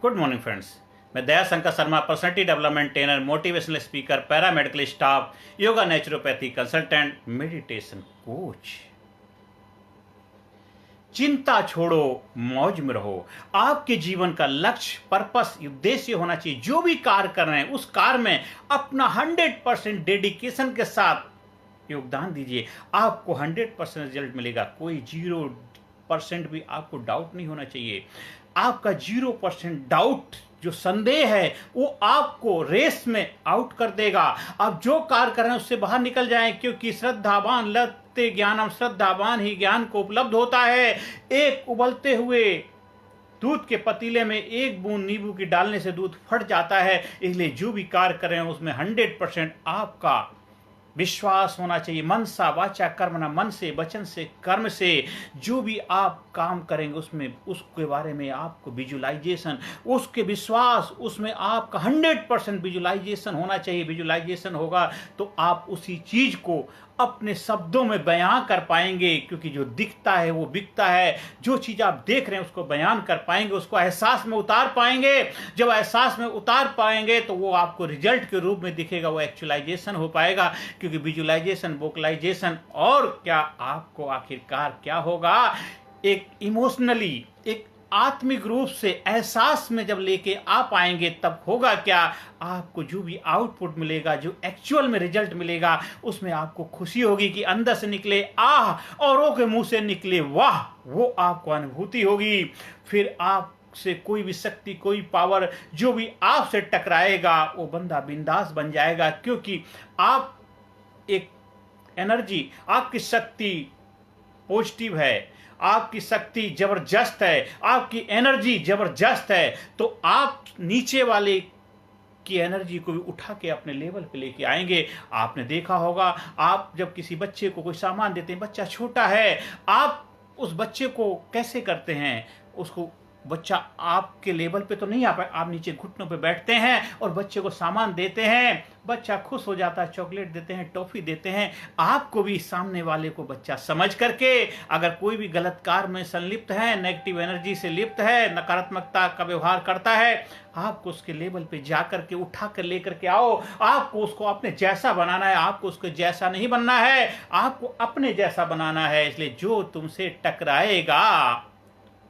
Good morning friends. मैं Daya Shankar Sharma, personality development trainer, motivational speaker, paramedical staff, yoga naturopathy consultant, meditation coach. चिंता छोड़ो, मौज में रहो। आपके जीवन का लक्ष्य, पर्पस, उद्देश्य होना चाहिए। जो भी कार्य कर रहे हैं उस कार्य में अपना 100% डेडिकेशन के साथ योगदान दीजिए। आपको 100% रिजल्ट मिलेगा। कोई 0% भी आपको डाउट नहीं होना चाहिए। आपका 0% डाउट, जो संदेह है, वो आपको रेस में आउट कर देगा। आप जो कार्य कर रहे हैं उससे बाहर निकल जाएं, क्योंकि श्रद्धावान लभते ज्ञानम, श्रद्धावान ही ज्ञान को उपलब्ध होता है। एक उबलते हुए दूध के पतीले में एक बूंद नींबू की डालने से दूध फट जाता है। इसलिए जो भी कार्य कर रहे हैं उसमें 100% आपका विश्वास होना चाहिए। मनसा वाचा कर्मणा, मन से, वचन से, कर्म से जो भी आप काम करेंगे उसमें उसके बारे में आपको विजुलाइजेशन, उसके विश्वास, उसमें आपका 100% विजुलाइजेशन होना चाहिए। विजुलाइजेशन होगा तो आप उसी चीज को अपने शब्दों में बयां कर पाएंगे, क्योंकि जो दिखता है वो बिकता है। जो चीज आप देख रहे हैं उसको बयान कर पाएंगे, उसको एहसास में उतार पाएंगे। जब एहसास में उतार पाएंगे तो वो आपको रिजल्ट के रूप में दिखेगा, वो एक्चुअलाइजेशन हो पाएगा। क्योंकि विजुलाइजेशन, वोकलाइजेशन और क्या आपको आखिरकार क्या होगा, एक इमोशनली, एक आत्मिक रूप से एहसास में जब लेके आ पाएंगे तब होगा क्या, आपको जो भी आउटपुट मिलेगा, जो एक्चुअल में रिजल्ट मिलेगा, उसमें आपको खुशी होगी कि अंदर से निकले आह, औरों के मुंह से निकले वाह। वो आपको अनुभूति होगी। फिर आप से कोई भी शक्ति, कोई पावर जो भी आपसे टकराएगा वो बंदा बिंदास बन जाएगा। क्योंकि आप एक एनर्जी, आपकी शक्ति पॉजिटिव है, आपकी शक्ति जबरदस्त है, आपकी एनर्जी जबरदस्त है। तो आप नीचे वाले की एनर्जी को भी उठा के अपने लेवल पे लेके आएंगे। आपने देखा होगा, आप जब किसी बच्चे को कोई सामान देते हैं, बच्चा छोटा है, आप उस बच्चे को कैसे करते हैं, उसको बच्चा आपके लेवल पे तो नहीं आ पाए, आप नीचे घुटनों पे बैठते हैं और बच्चे को सामान देते हैं। बच्चा खुश हो जाता है, चॉकलेट देते हैं, टॉफी देते हैं। आपको भी सामने वाले को बच्चा समझ करके, अगर कोई भी गलत कार्य में संलिप्त है, नेगेटिव एनर्जी से लिप्त है, नकारात्मकता का व्यवहार करता है, आपको उसके लेवल पे जाकर के उठा कर लेकर के आओ। आपको उसको अपने जैसा बनाना है, आपको उसके जैसा नहीं बनना है, आपको अपने जैसा बनाना है। इसलिए जो तुमसे टकराएगा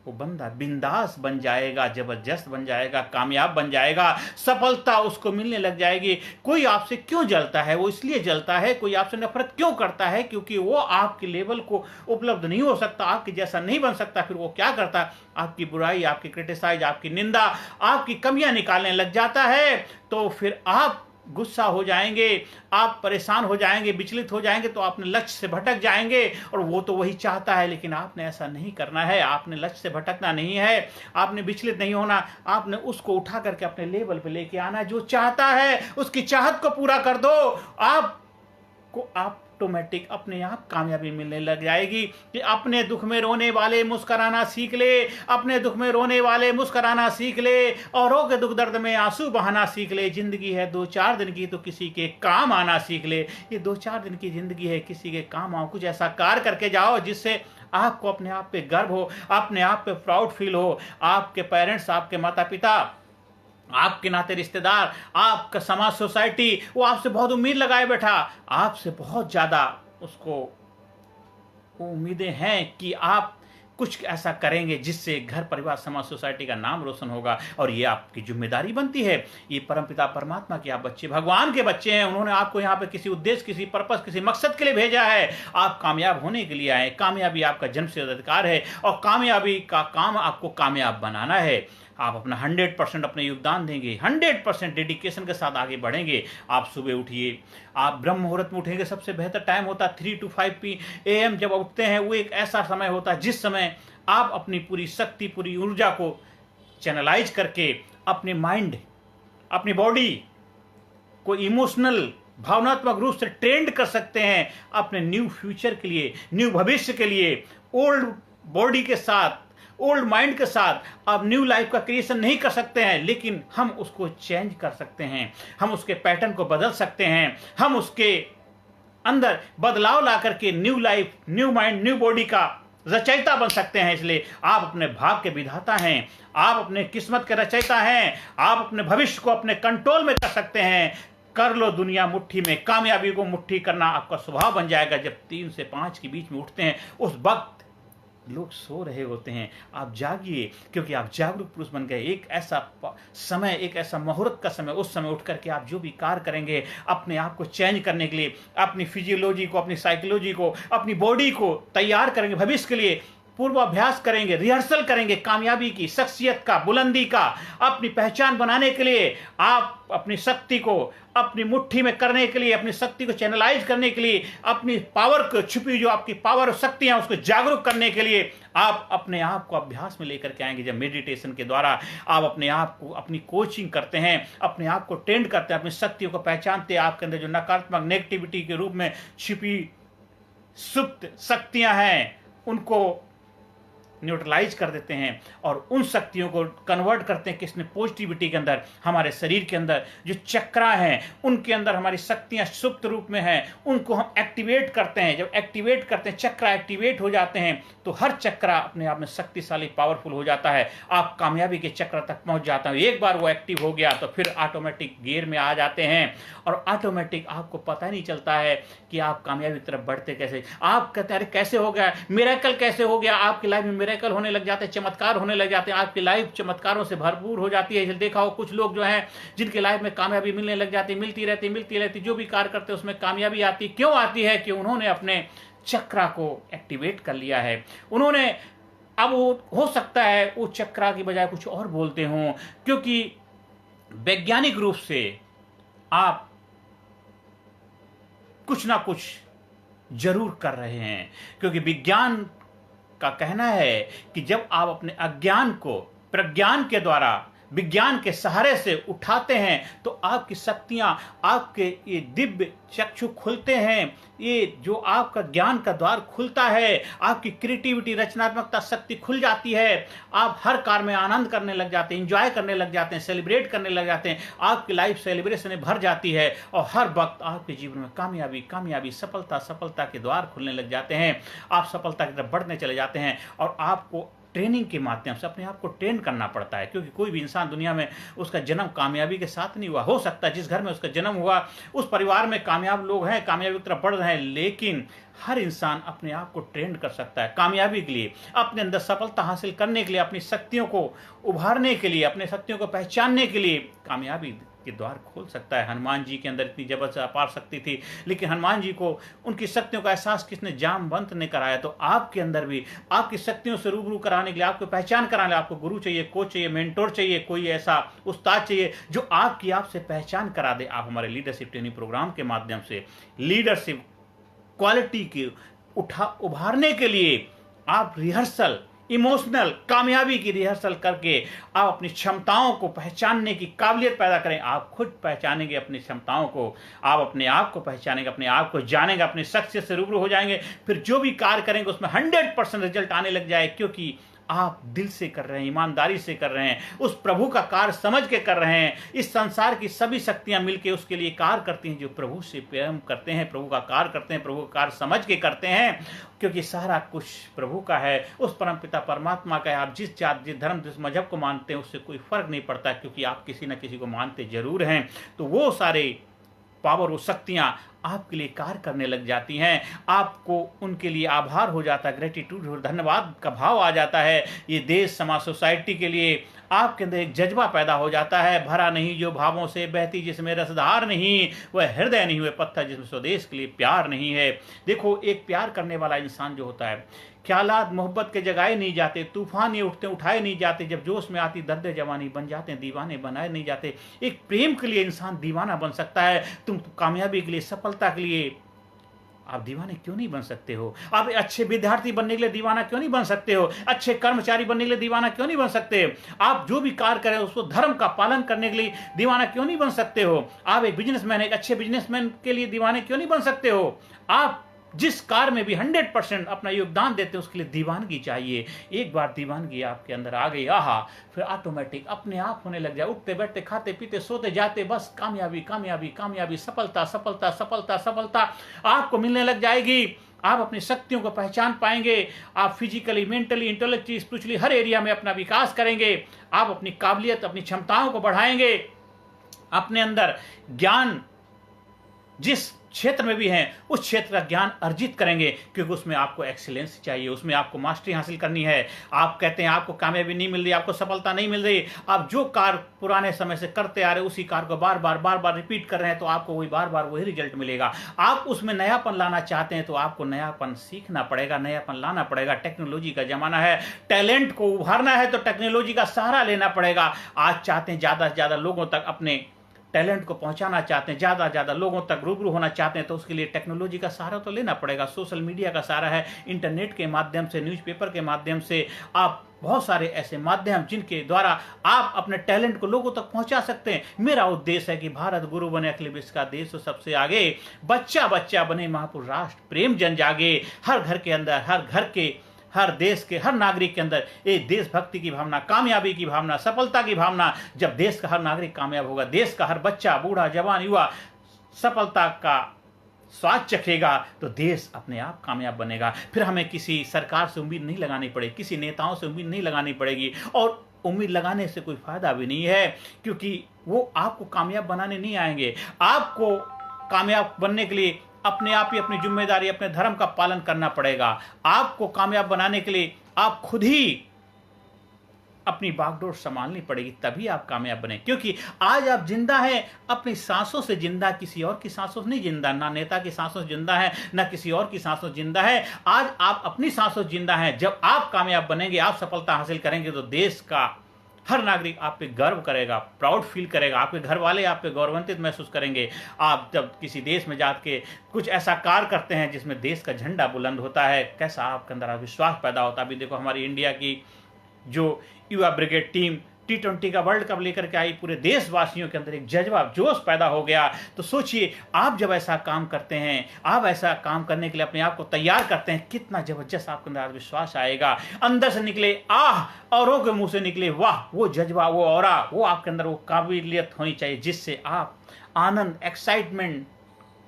वो बंदा बिंदास बन जाएगा, जबरदस्त बन जाएगा, कामयाब बन जाएगा, सफलता उसको मिलने लग जाएगी। कोई आपसे क्यों जलता है, वो इसलिए जलता है। कोई आपसे नफरत क्यों करता है, क्योंकि वो आपके लेवल को उपलब्ध नहीं हो सकता, आपके जैसा नहीं बन सकता। फिर वो क्या करता है, आपकी बुराई, आपकी क्रिटिसाइज, आपकी निंदा, आपकी कमियां निकालने लग जाता है। तो फिर आप गुस्सा हो जाएंगे, आप परेशान हो जाएंगे, विचलित हो जाएंगे, तो आपने लक्ष्य से भटक जाएंगे। और वो तो वही चाहता है, लेकिन आपने ऐसा नहीं करना है। आपने लक्ष्य से भटकना नहीं है, आपने विचलित नहीं होना, आपने उसको उठा करके अपने लेवल पे लेके आना। जो चाहता है उसकी चाहत को पूरा कर दो, आपको ऑटोमेटिक अपने आप कामयाबी मिलने लग जाएगी। कि अपने दुख में रोने वाले मुस्कुराना सीख ले, अपने दुख में रोने वाले मुस्कुराना सीख ले, औरों के दुख दर्द में आंसू बहाना सीख ले। जिंदगी है 2-4 दिन की, तो किसी के काम आना सीख ले। ये 2-4 दिन की जिंदगी है, किसी के काम आओ। कुछ ऐसा कार्य करके जाओ जिससे आपको अपने आप पे गर्व हो, अपने आप पे प्राउड फील हो। आपके पेरेंट्स, आपके माता पिता, आपके नाते रिश्तेदार, आपका समाज, सोसाइटी, वो आपसे बहुत उम्मीद लगाए बैठा, आपसे बहुत ज्यादा उसको उम्मीदें हैं कि आप कुछ ऐसा करेंगे जिससे घर, परिवार, समाज, सोसाइटी का नाम रोशन होगा। और ये आपकी जिम्मेदारी बनती है। ये परमपिता परमात्मा के आप बच्चे, भगवान के बच्चे हैं। उन्होंने आपको यहाँ पे किसी उद्देश्य, किसी पर्पस, किसी मकसद के लिए भेजा है। आप कामयाब होने के लिए आए। कामयाबी आपका जन्मसिद्ध अधिकार है और कामयाबी का काम आपको कामयाब बनाना है। आप अपना 100% अपने योगदान देंगे, 100% डेडिकेशन के साथ आगे बढ़ेंगे। आप सुबह उठिए, आप ब्रह्म मुहूर्त में उठेंगे। सबसे बेहतर टाइम होता है 3 to 5 AM जब उठते हैं। वो एक ऐसा समय होता है जिस समय आप अपनी पूरी शक्ति, पूरी ऊर्जा को चैनलाइज करके अपने माइंड, अपनी बॉडी को इमोशनल, भावनात्मक रूप से ट्रेंड कर सकते हैं अपने न्यू फ्यूचर के लिए, न्यू भविष्य के लिए। ओल्ड बॉडी के साथ, ओल्ड माइंड के साथ आप न्यू लाइफ का क्रिएशन नहीं कर सकते हैं, लेकिन हम उसको चेंज कर सकते हैं। हम उसके पैटर्न को बदल सकते हैं। हम उसके अंदर बदलाव ला करके new life, new mind, new body का रचयिता बन सकते हैं। इसलिए आप अपने भाग्य के विधाता हैं, आप अपने किस्मत के रचयिता हैं, आप अपने भविष्य को अपने कंट्रोल में कर सकते हैं। कर लो दुनिया मुट्ठी में, कामयाबी को मुट्ठी करना आपका स्वभाव बन जाएगा। जब 3 से 5 के बीच में उठते हैं उस वक्त लोग सो रहे होते हैं, आप जागिए, क्योंकि आप जागरूक पुरुष बन गए। एक ऐसा समय, एक ऐसा मुहूर्त का समय, उस समय उठ करके आप जो भी कार्य करेंगे अपने आप को चेंज करने के लिए, अपनी फिजियोलॉजी को, अपनी साइकोलॉजी को, अपनी बॉडी को तैयार करेंगे भविष्य के लिए, पूर्वाभ्यास करेंगे, रिहर्सल करेंगे कामयाबी की, शख्सियत का, बुलंदी का, अपनी पहचान बनाने के लिए। आप अपनी शक्ति को अपनी मुट्ठी में करने के लिए, अपनी शक्ति को चैनलाइज करने के लिए, अपनी पावर को, छुपी जो आपकी पावर और शक्तियां उसको जागरूक करने के लिए आप अपने आप को अभ्यास में लेकर के आएंगे। जब मेडिटेशन के द्वारा आप अपने आप को, अपनी कोचिंग करते हैं, अपने आप को ट्रेंड करते हैं, अपनी शक्तियों को पहचानते हैं, आपके अंदर जो नकारात्मक नेगेटिविटी के रूप में छिपी सुप्त शक्तियां हैं उनको न्यूट्रलाइज कर देते हैं और उन शक्तियों को कन्वर्ट करते हैं किसने, पॉजिटिविटी के अंदर। हमारे शरीर के अंदर जो चक्रा हैं उनके अंदर हमारी शक्तियां सुप्त रूप में हैं, उनको हम एक्टिवेट करते हैं। जब एक्टिवेट करते हैं, चक्रा एक्टिवेट हो जाते हैं, तो हर चक्रा अपने आप में शक्तिशाली, पावरफुल हो जाता है। आप कामयाबी के चक्र तक पहुंच जाते हैं। एक बार वो एक्टिव हो गया तो फिर ऑटोमेटिक गियर में आ जाते हैं और ऑटोमेटिक आपको पता नहीं चलता है कि आप कामयाबी की तरफ बढ़ते कैसे। आप कहते हैं अरे कैसे हो गया, मिरेकल कैसे हो गया, आपकी लाइफ में मिरेकल होने लग जाते हैं, चमत्कार होने लग जाते हैं, आपकी लाइफ चमत्कारों से भरपूर हो जाती है। देखा हो कुछ लोग जो हैं जिनकी लाइफ में कामयाबी मिलने लग जाती है, मिलती रहती, जो भी कार्य करते हैं उसमें कामयाबी आती। क्यों आती है? कि उन्होंने अपने चक्रा को एक्टिवेट कर लिया है। उन्होंने, अब वो हो सकता है वो चक्रा की बजाय कुछ और बोलते हों, क्योंकि वैज्ञानिक रूप से आप कुछ ना कुछ जरूर कर रहे हैं, क्योंकि विज्ञान का कहना है कि जब आप अपने अज्ञान को प्रज्ञान के द्वारा, विज्ञान के सहारे से उठाते हैं तो आपकी शक्तियां, आपके ये दिव्य चक्षु खुलते हैं, ये जो आपका ज्ञान का द्वार खुलता है, आपकी क्रिएटिविटी, रचनात्मकता शक्ति खुल जाती है। आप हर कार्य में आनंद करने लग जाते हैं, एंजॉय करने लग जाते हैं, सेलिब्रेट करने लग जाते हैं। आपकी लाइफ सेलिब्रेशन में भर जाती है और हर वक्त आपके जीवन में कामयाबी, कामयाबी, सफलता, सफलता के द्वार खुलने लग जाते हैं। आप सफलता की तरफ बढ़ने चले जाते हैं और आपको ट्रेनिंग के माध्यम से अपने आप को ट्रेन करना पड़ता है, क्योंकि कोई भी इंसान दुनिया में उसका जन्म कामयाबी के साथ नहीं हुआ। हो सकता है जिस घर में उसका जन्म हुआ उस परिवार में कामयाब लोग हैं, कामयाबी की तरफ बढ़ रहे हैं, लेकिन हर इंसान अपने आप को ट्रेन कर सकता है कामयाबी के लिए, अपने अंदर सफलता हासिल करने के लिए, अपनी शक्तियों को उभारने के लिए, अपने शक्तियों को पहचानने के लिए कामयाबी के द्वार खोल सकता है। हनुमान जी के अंदर इतनी जबरदस्त अपार शक्ति थी, लेकिन हनुमान जी को उनकी शक्तियों का एहसास किसने, जामवंत ने कराया। तो आपके अंदर भी आपकी शक्तियों से रूबरू कराने के लिए, आपको पहचान कराने के लिए आपको गुरु चाहिए, कोच चाहिए, मेंटोर चाहिए, कोई ऐसा उस्ताद चाहिए जो आपसे पहचान करा दे। आप हमारे लीडरशिप ट्रेनिंग प्रोग्राम के माध्यम से लीडरशिप क्वालिटी की उभारने के लिए आप रिहर्सल, इमोशनल कामयाबी की रिहर्सल करके आप अपनी क्षमताओं को पहचानने की काबिलियत पैदा करें। आप खुद पहचानेंगे अपनी क्षमताओं को, आप अपने आप को पहचानेंगे, अपने आप को जानेंगे, अपनी शख्सियत से रूबरू हो जाएंगे। फिर जो भी कार्य करेंगे उसमें 100% रिजल्ट आने लग जाए, क्योंकि आप दिल से कर रहे हैं, ईमानदारी से कर रहे हैं, उस प्रभु का कार्य समझ के कर रहे हैं। इस संसार की सभी शक्तियां मिलकर उसके लिए कार्य करती हैं जो प्रभु से प्रेम करते हैं, प्रभु का कार्य करते हैं, प्रभु का कार्य समझ के करते हैं, क्योंकि सारा कुछ प्रभु का है, उस परम पिता परमात्मा का है। आप जिस जात, जिस धर्म, जिस मजहब को मानते हैं उससे कोई फर्क नहीं पड़ता, क्योंकि आप किसी न किसी को मानते जरूर हैं। तो वो सारे पावर, वो शक्तियां आपके लिए कार्य करने लग जाती हैं। आपको उनके लिए आभार हो जाता है, ग्रेटिट्यूड और धन्यवाद का भाव आ जाता है। ये देश, समाज, सोसाइटी के लिए आपके अंदर एक जज्बा पैदा हो जाता है। भरा नहीं जो भावों से, बहती जिसमें रसधार नहीं, वह हृदय नहीं हुए पत्थर जिसमें स्वदेश के लिए प्यार नहीं है। देखो, एक प्यार करने वाला इंसान जो होता है, ख्यालात मोहब्बत के जगाए नहीं जाते, तूफान ये उठते उठाए नहीं जाते, जब जोश में आती दर्द जवानी बन जाते हैं, दीवाने बनाए नहीं जाते। एक प्रेम के लिए इंसान दीवाना बन सकता है। तुम कामयाबी के लिए, सफलता के लिए आप दीवाने क्यों नहीं बन सकते हो? आप अच्छे विद्यार्थी बनने के लिए दीवाना क्यों नहीं बन सकते हो? अच्छे कर्मचारी बनने के लिए दीवाना क्यों नहीं बन सकते? आप जो भी कार्य करें उसको धर्म का पालन करने के लिए दीवाना क्यों नहीं बन सकते हो? आप एक बिजनेसमैन, एक अच्छे बिजनेसमैन के लिए दीवाने क्यों नहीं बन सकते हो? आप जिस कार्य में भी 100% अपना योगदान देते हैं उसके लिए दीवानगी चाहिए। एक बार दीवानगी आपके अंदर आ गई, आहा, फिर ऑटोमेटिक अपने आप होने लग जाए। उठते बैठते खाते पीते सोते जाते बस कामयाबी कामयाबी कामयाबी, सफलता सफलता सफलता सफलता आपको मिलने लग जाएगी। आप अपनी शक्तियों को पहचान पाएंगे। आप फिजिकली, मेंटली, इंटेलेक्चुअली, स्पिरिचुअली हर एरिया में अपना विकास करेंगे। आप अपनी काबिलियत, अपनी क्षमताओं को बढ़ाएंगे। अपने अंदर ज्ञान जिस क्षेत्र में भी हैं उस क्षेत्र का ज्ञान अर्जित करेंगे, क्योंकि उसमें आपको एक्सीलेंस चाहिए, उसमें आपको मास्टरी हासिल करनी है। आप कहते हैं आपको कामयाबी नहीं मिल रही, आपको सफलता नहीं मिल रही, आप जो कार्य पुराने समय से करते आ रहे उसी कार्य को बार बार रिपीट कर रहे हैं, तो आपको वही बार बार वही रिजल्ट मिलेगा। आप उसमें नयापन लाना चाहते हैं तो आपको नयापन सीखना पड़ेगा, नयापन लाना पड़ेगा। टेक्नोलॉजी का जमाना है, टैलेंट को उभारना है तो टेक्नोलॉजी का सहारा लेना पड़ेगा। आज चाहते हैं ज़्यादा से ज़्यादा लोगों तक अपने टैलेंट को पहुंचाना चाहते हैं, ज़्यादा से ज़्यादा लोगों तक रूबरू होना चाहते हैं, तो उसके लिए टेक्नोलॉजी का सहारा तो लेना पड़ेगा। सोशल मीडिया का सहारा है, इंटरनेट के माध्यम से, न्यूज़पेपर के माध्यम से, आप बहुत सारे ऐसे माध्यम जिनके द्वारा आप अपने टैलेंट को लोगों तक पहुंचा सकते हैं। मेरा उद्देश्य है कि भारत गुरु बने अखिल विश्व का देश हो सबसे आगे, बच्चा बच्चा बने महापुरुष राष्ट्र प्रेम जन जागे। हर घर के अंदर, हर घर के, हर देश के हर नागरिक के अंदर एक देशभक्ति की भावना, कामयाबी की भावना, सफलता की भावना। जब देश का हर नागरिक कामयाब होगा, देश का हर बच्चा, बूढ़ा, जवान, युवा सफलता का स्वाद चखेगा, तो देश अपने आप कामयाब बनेगा। फिर हमें किसी सरकार से उम्मीद नहीं लगानी पड़ेगी, किसी नेताओं से उम्मीद नहीं लगानी पड़ेगी, और उम्मीद लगाने से कोई फायदा भी नहीं है, क्योंकि वो आपको कामयाब बनाने नहीं आएंगे। आपको कामयाब बनने के लिए अपने आप ही अपनी जिम्मेदारी, अपने धर्म का पालन करना पड़ेगा। आपको कामयाब बनाने के लिए आप खुद ही अपनी बागडोर संभालनी पड़ेगी, तभी आप कामयाब बने। क्योंकि आज आप जिंदा हैं अपनी सांसों से जिंदा, किसी और की सांसों से नहीं जिंदा, ना नेता की सांसों से जिंदा है, ना किसी और की सांसों से जिंदा है। आज आप अपनी सांसों से जिंदा हैं। जब आप कामयाब बनेंगे, आप सफलता हासिल करेंगे, तो देश का हर नागरिक आप पे गर्व करेगा, प्राउड फील करेगा, आपके घर वाले आप पे गौरवान्वित महसूस करेंगे। आप जब किसी देश में जाके कुछ ऐसा कार्य करते हैं जिसमें देश का झंडा बुलंद होता है, कैसा आपके अंदर विश्वास पैदा होता है। अभी देखो हमारी इंडिया की जो युवा ब्रिगेड टीम T20 का वर्ल्ड कप लेकर के आई, पूरे देशवासियों के अंदर एक जज्बा, जोश पैदा हो गया। तो सोचिए, आप जब ऐसा काम करते हैं, आप ऐसा काम करने के लिए अपने आप को तैयार करते हैं, कितना जबरदस्त आपके अंदर विश्वास आएगा। अंदर से निकले आह, औरों के मुंह से निकले वाह, वो जज्बा, वो औरा, वो आपके अंदर वो काबिलियत होनी चाहिए जिससे आप आनंद, एक्साइटमेंट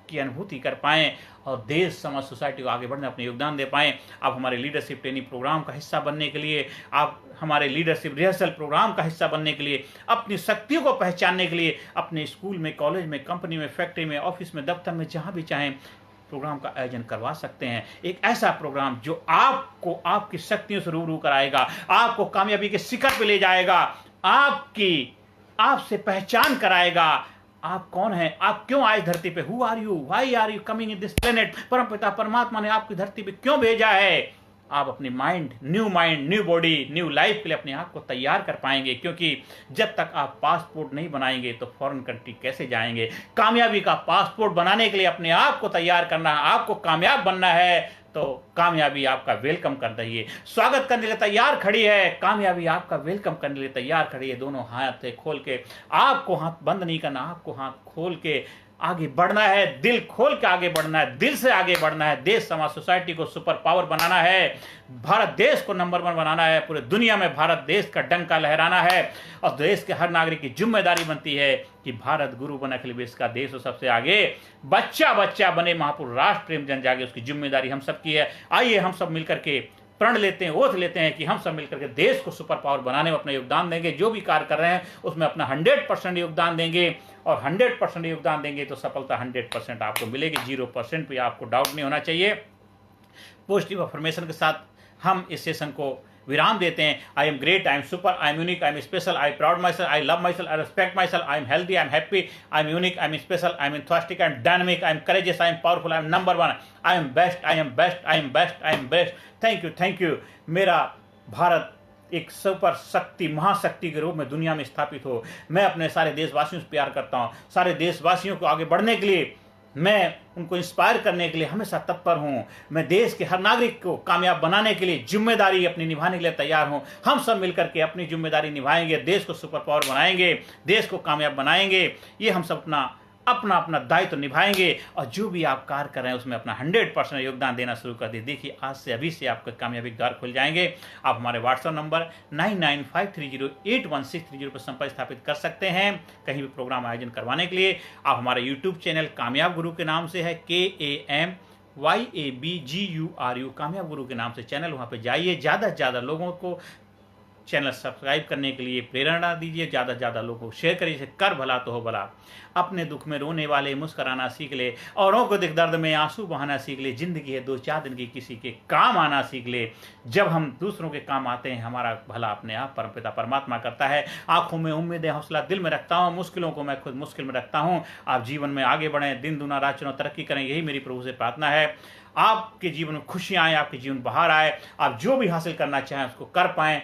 की अनुभूति कर पाएं और देश, समाज, सोसाइटी को आगे बढ़ने में अपने योगदान दे पाएं। आप हमारे लीडरशिप ट्रेनिंग प्रोग्राम का हिस्सा बनने के लिए, आप हमारे लीडरशिप रिहर्सल प्रोग्राम का हिस्सा बनने के लिए, अपनी शक्तियों को पहचानने के लिए, अपने स्कूल में, कॉलेज में, कंपनी में, फैक्ट्री में, ऑफिस में, दफ्तर में, जहां भी चाहें प्रोग्राम का आयोजन करवा सकते हैं। एक ऐसा प्रोग्राम जो आपको आपकी शक्तियों से रूबरू कराएगा, आपको कामयाबी के शिखर पे ले जाएगा, आपसे पहचान कराएगा। आप कौन हैं, आप क्यों आए धरती पे, who are you, why are you coming in this planet. परमपिता परमात्मा ने आपकी धरती पे क्यों भेजा है। आप अपनी mind, new body, new life के लिए अपने आप को तैयार कर पाएंगे। क्योंकि जब तक आप पासपोर्ट नहीं बनाएंगे तो फॉरेन कंट्री कैसे जाएंगे। कामयाबी का पासपोर्ट बनाने के लिए अपने आप को तैयार करना है। आपको कामयाब बनना है तो कामयाबी आपका वेलकम कर रही है, स्वागत करने के लिए तैयार खड़ी है। कामयाबी आपका वेलकम करने के लिए तैयार खड़ी है। दोनों हाथ खोल के, आपको हाथ बंद नहीं करना, आपको हाथ खोल के आगे बढ़ना है, दिल खोल के आगे बढ़ना है, दिल से आगे बढ़ना है। देश, समाज, सोसाइटी को सुपर पावर बनाना है, भारत देश को नंबर 1 बनाना है, पूरे दुनिया में भारत देश का डंका लहराना है। और देश के हर नागरिक की जिम्मेदारी बनती है कि भारत गुरु बने अखिल विश्व का देश हो सबसे आगे, बच्चा बच्चा बने महापुरुष राष्ट्र प्रेम जन जागे। उसकी जिम्मेदारी हम सबकी है। आइए हम सब मिलकर के प्रण लेते हैं, ओथ लेते हैं कि हम सब मिलकर के देश को सुपर पावर बनाने में अपना योगदान देंगे। जो भी कार्य कर रहे हैं उसमें अपना 100% योगदान देंगे, और 100% योगदान देंगे तो सफलता 100% आपको मिलेगी। 0% पे आपको डाउट नहीं होना चाहिए। पॉजिटिव अफर्मेशन के साथ हम इस सेशन को विराम देते हैं। I am great, I am super, I am unique, I am special, I proud my self, I love my self, I respect my self, I am healthy, I am happy, I am unique, I am special, I am enthusiastic, I am dynamic, I am courageous, I am powerful, I am number 1, I am best, I am best, I am best, I am best. Thank you. मेरा भारत एक super शक्ति, महाशक्ति के रूप में दुनिया में स्थापित हो। मैं अपने सारे देशवासियों से प्यार करता हूँ। सारे देशवासियों को आगे बढ़ने के लिए, मैं उनको इंस्पायर करने के लिए हमेशा तत्पर हूँ। मैं देश के हर नागरिक को कामयाब बनाने के लिए जिम्मेदारी अपनी निभाने के लिए तैयार हूँ। हम सब मिलकर के अपनी जिम्मेदारी निभाएंगे, देश को सुपर पावर बनाएंगे, देश को कामयाब बनाएंगे। ये हम सब अपना अपना अपना दायित्व निभाएंगे और जो भी आप कार्य कर रहे हैं उसमें अपना 100% योगदान देना शुरू कर दिए। देखिए आज से अभी से आपके कामयाबी द्वार खुल जाएंगे। आप हमारे व्हाट्सएप नंबर 9953081630 पर संपर्क स्थापित कर सकते हैं कहीं भी प्रोग्राम आयोजन करवाने के लिए। आप हमारे यूट्यूब चैनल कामयाब गुरु के नाम से है, KAMYABGURU कामयाब गुरु के नाम से चैनल, वहाँ पे जाइए। ज़्यादा से ज़्यादा लोगों को चैनल सब्सक्राइब करने के लिए प्रेरणा दीजिए, ज़्यादा से ज़्यादा लोगों को शेयर करिए। कर भला तो हो भला। अपने दुख में रोने वाले मुस्कराना सीख ले, औरों को दिख दर्द में आंसू बहाना सीख ले। जिंदगी है 2-4 दिन की, किसी के काम आना सीख ले। जब हम दूसरों के काम आते हैं हमारा भला अपने आप परमपिता परमात्मा करता है। आंखों में उम्मीदें, हौसला दिल में रखता हूँ, मुश्किलों को मैं खुद मुश्किल में रखता हूँ। आप जीवन में आगे बढ़ें, दिन दुना रात चुना तरक्की करें, यही मेरी प्रभु से प्रार्थना है। आपके जीवन में खुशियाँ आए, आपके जीवन बाहर आए, आप जो भी हासिल करना चाहें उसको कर पाएँ।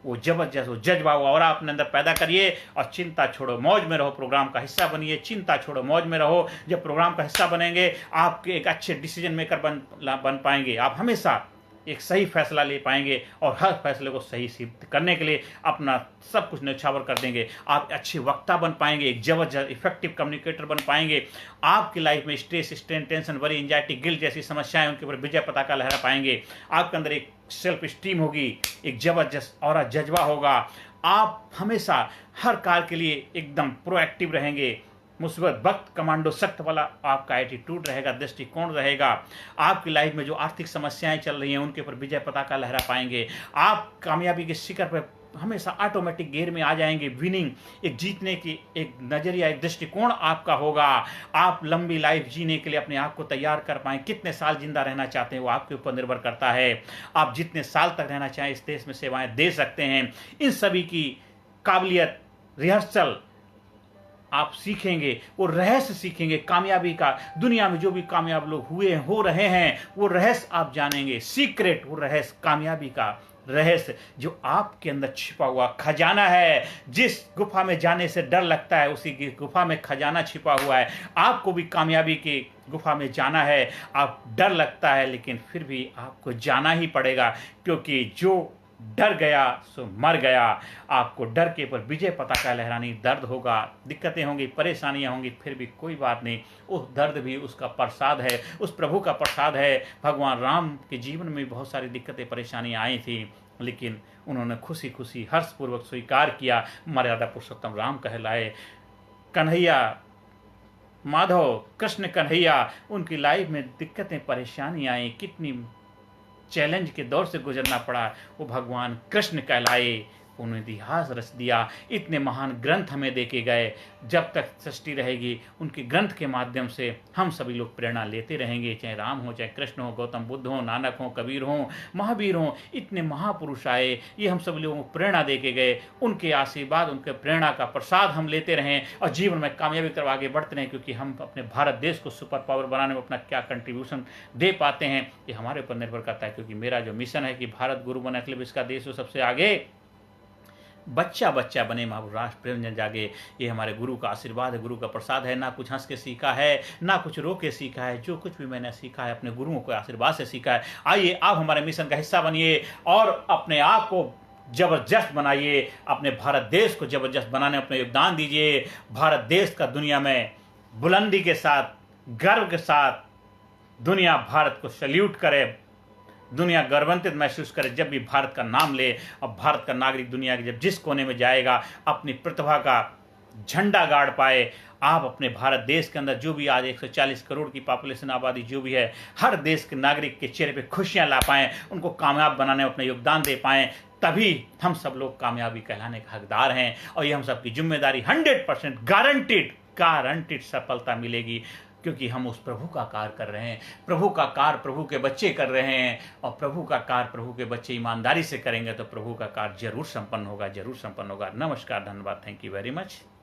वो जबरदस्त वो जज्बा वो और अपने अंदर पैदा करिए और चिंता छोड़ो मौज में रहो, प्रोग्राम का हिस्सा बनिए। चिंता छोड़ो मौज में रहो। जब प्रोग्राम का हिस्सा बनेंगे आपके एक अच्छे डिसीजन मेकर बन पाएंगे। आप हमेशा एक सही फैसला ले पाएंगे और हर फैसले को सही सिद्ध करने के लिए अपना सब कुछ न्यौछावर कर देंगे। आप अच्छे वक्ता बन पाएंगे, एक जबरदस्त इफेक्टिव कम्युनिकेटर बन पाएंगे। आपकी लाइफ में stress, strain, tension, worry, anxiety, guilt जैसी समस्याएं उनके ऊपर विजय पताका लहरा पाएंगे। आपके अंदर एक सेल्फ स्टीम होगी, एक जबरदस्त और जज्बा होगा। आप हमेशा हर कार्य के लिए एकदम प्रोएक्टिव रहेंगे। मुसीबत वक्त कमांडो सख्त वाला आपका एटीट्यूड रहेगा, दृष्टिकोण रहेगा। आपकी लाइफ में जो आर्थिक समस्याएं चल रही हैं उनके ऊपर विजय पताका लहरा पाएंगे। आप कामयाबी के शिखर पर हमेशा ऑटोमेटिक गेयर में आ जाएंगे। विनिंग, एक जीतने की एक नजरिया, एक दृष्टिकोण आपका होगा। आप लंबी लाइफ जीने के लिए अपने आप को तैयार कर पाएं। कितने साल जिंदा रहना चाहते हैं वो आपके ऊपर निर्भर करता है। आप जितने साल तक रहना चाहें इस देश में सेवाएं दे सकते हैं। इन सभी की काबिलियत, रिहर्सल आप सीखेंगे, वो रहस्य सीखेंगे कामयाबी का। दुनिया में जो भी कामयाब लोग हुए हो रहे हैं वो रहस्य आप जानेंगे। सीक्रेट, वो रहस्य कामयाबी का रहस्य जो आपके अंदर छिपा हुआ खजाना है। जिस गुफा में जाने से डर लगता है उसी की गुफा में खजाना छिपा हुआ है। आपको भी कामयाबी की गुफा में जाना है। आप डर लगता है लेकिन फिर भी आपको जाना ही पड़ेगा, क्योंकि जो डर गया सो मर गया। आपको डर के ऊपर विजय पताका लहरानी। दर्द होगा, दिक्कतें होंगी, परेशानियां होंगी, फिर भी कोई बात नहीं। उस दर्द भी उसका प्रसाद है, उस प्रभु का प्रसाद है। भगवान राम के जीवन में बहुत सारी दिक्कतें परेशानियां आई थी, लेकिन उन्होंने खुशी खुशी हर्षपूर्वक स्वीकार किया। मर्यादा पुरुषोत्तम राम कहलाए। कन्हैया, माधव, कृष्ण कन्हैया, उनकी लाइफ में दिक्कतें परेशानियां आई, कितनी चैलेंज के दौर से गुजरना पड़ा, वो भगवान कृष्ण कहलाए। उन्होंने इतिहास रच दिया। इतने महान ग्रंथ हमें देके गए। जब तक सृष्टि रहेगी उनके ग्रंथ के माध्यम से हम सभी लोग प्रेरणा लेते रहेंगे। चाहे राम हो, चाहे कृष्ण हो, गौतम बुद्ध हो, नानक हो, कबीर हो, महावीर हो, इतने महापुरुष आए, ये हम सभी लोगों को प्रेरणा देके गए। उनके आशीर्वाद, उनके प्रेरणा का प्रसाद हम लेते रहें और जीवन में कामयाबी तरफ आगे बढ़ते रहें, क्योंकि हम अपने भारत देश को सुपर पावर बनाने में अपना क्या कंट्रीब्यूशन दे पाते हैं ये हमारे ऊपर निर्भर करता है। क्योंकि मेरा जो मिशन है कि भारत गुरु बने, अखिल विश्व का देश हो सबसे आगे, बच्चा बच्चा बने, महापुरुष राष्ट्र प्रेम जन जागे। ये हमारे गुरु का आशीर्वाद है, गुरु का प्रसाद है। ना कुछ हंस के सीखा है, ना कुछ रो के सीखा है। जो कुछ भी मैंने सीखा है अपने गुरुओं के आशीर्वाद से सीखा है। आइए आप हमारे मिशन का हिस्सा बनिए और अपने आप को जबरदस्त बनाइए। अपने भारत देश को जबरदस्त बनाने में अपना योगदान दीजिए। भारत देश का दुनिया में बुलंदी के साथ, गर्व के साथ दुनिया भारत को सैल्यूट करे, दुनिया गर्वान्वित महसूस करे जब भी भारत का नाम ले। और भारत का नागरिक दुनिया के जब जिस कोने में जाएगा अपनी प्रतिभा का झंडा गाड़ पाए। आप अपने भारत देश के अंदर जो भी आज 140 करोड़ की पॉपुलेशन आबादी जो भी है, हर देश के नागरिक के चेहरे पे खुशियां ला पाएं, उनको कामयाब बनाने में अपना योगदान दे पाएं, तभी हम सब लोग कामयाबी कहलाने के हकदार हैं। और ये हम सबकी जिम्मेदारी। 100% गारंटीड सफलता मिलेगी, क्योंकि हम उस प्रभु का कार्य कर रहे हैं। प्रभु का कार्य प्रभु के बच्चे कर रहे हैं, और प्रभु का कार्य प्रभु के बच्चे ईमानदारी से करेंगे तो प्रभु का कार्य जरूर संपन्न होगा, जरूर संपन्न होगा। नमस्कार, धन्यवाद, थैंक यू वेरी मच।